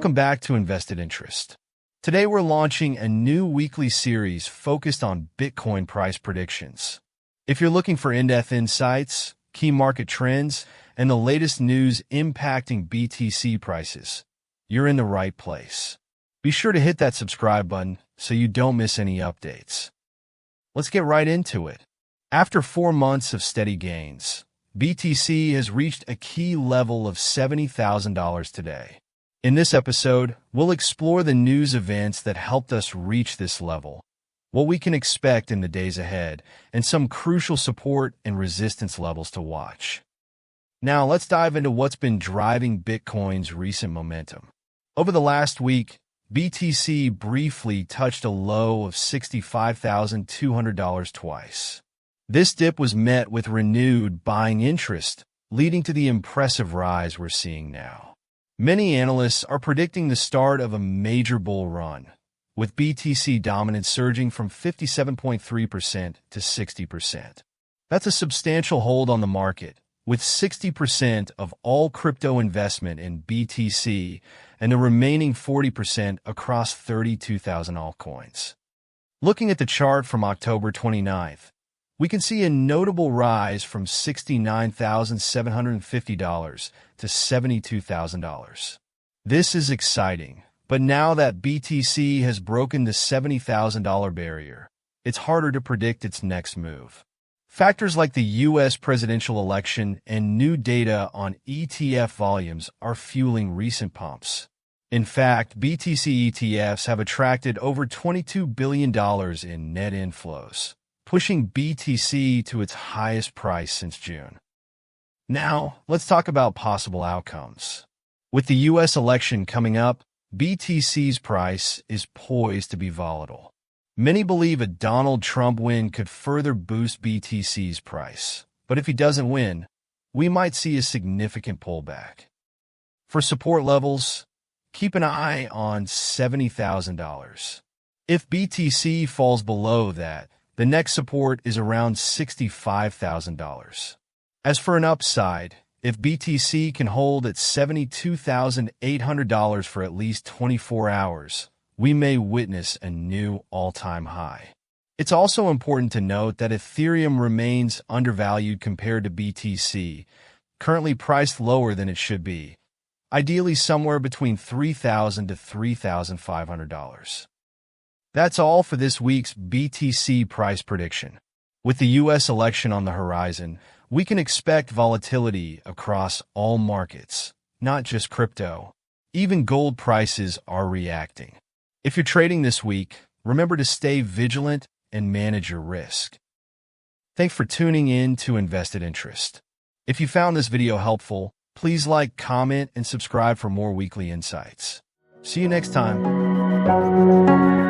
Welcome back to Invested Interest. Today we're launching a new weekly series focused on Bitcoin price predictions. If you're looking for in-depth insights, key market trends, and the latest news impacting BTC prices, you're in the right place. Be sure to hit that subscribe button so you don't miss any updates. Let's get right into it. After 4 months of steady gains, BTC has reached a key level of $70,000 today. In this episode, we'll explore the news events that helped us reach this level, what we can expect in the days ahead, and some crucial support and resistance levels to watch. Now, let's dive into what's been driving Bitcoin's recent momentum. Over the last week, BTC briefly touched a low of $65,200 twice. This dip was met with renewed buying interest, leading to the impressive rise we're seeing now. Many analysts are predicting the start of a major bull run, with BTC dominance surging from 57.3% to 60%. That's a substantial hold on the market, with 60% of all crypto investment in BTC and the remaining 40% across 32,000 altcoins. Looking at the chart from October 29th, we can see a notable rise from $69,750 to $72,000. This is exciting, but now that BTC has broken the $70,000 barrier, it's harder to predict its next move. Factors like the U.S. presidential election and new data on ETF volumes are fueling recent pumps. In fact, BTC ETFs have attracted over $22 billion in net inflows, pushing BTC to its highest price since June. Now, let's talk about possible outcomes. With the U.S. election coming up, BTC's price is poised to be volatile. Many believe a Donald Trump win could further boost BTC's price, but if he doesn't win, we might see a significant pullback. For support levels, keep an eye on $70,000. If BTC falls below that, the next support is around $65,000. As for an upside, if BTC can hold at $72,800 for at least 24 hours, we may witness a new all-time high. It's also important to note that Ethereum remains undervalued compared to BTC, currently priced lower than it should be, ideally somewhere between $3,000 to $3,500. That's all for this week's BTC price prediction. With the U.S. election on the horizon, we can expect volatility across all markets, not just crypto. Even gold prices are reacting. If you're trading this week, remember to stay vigilant and manage your risk. Thanks for tuning in to Invested Interest. If you found this video helpful, please like, comment, and subscribe for more weekly insights. See you next time.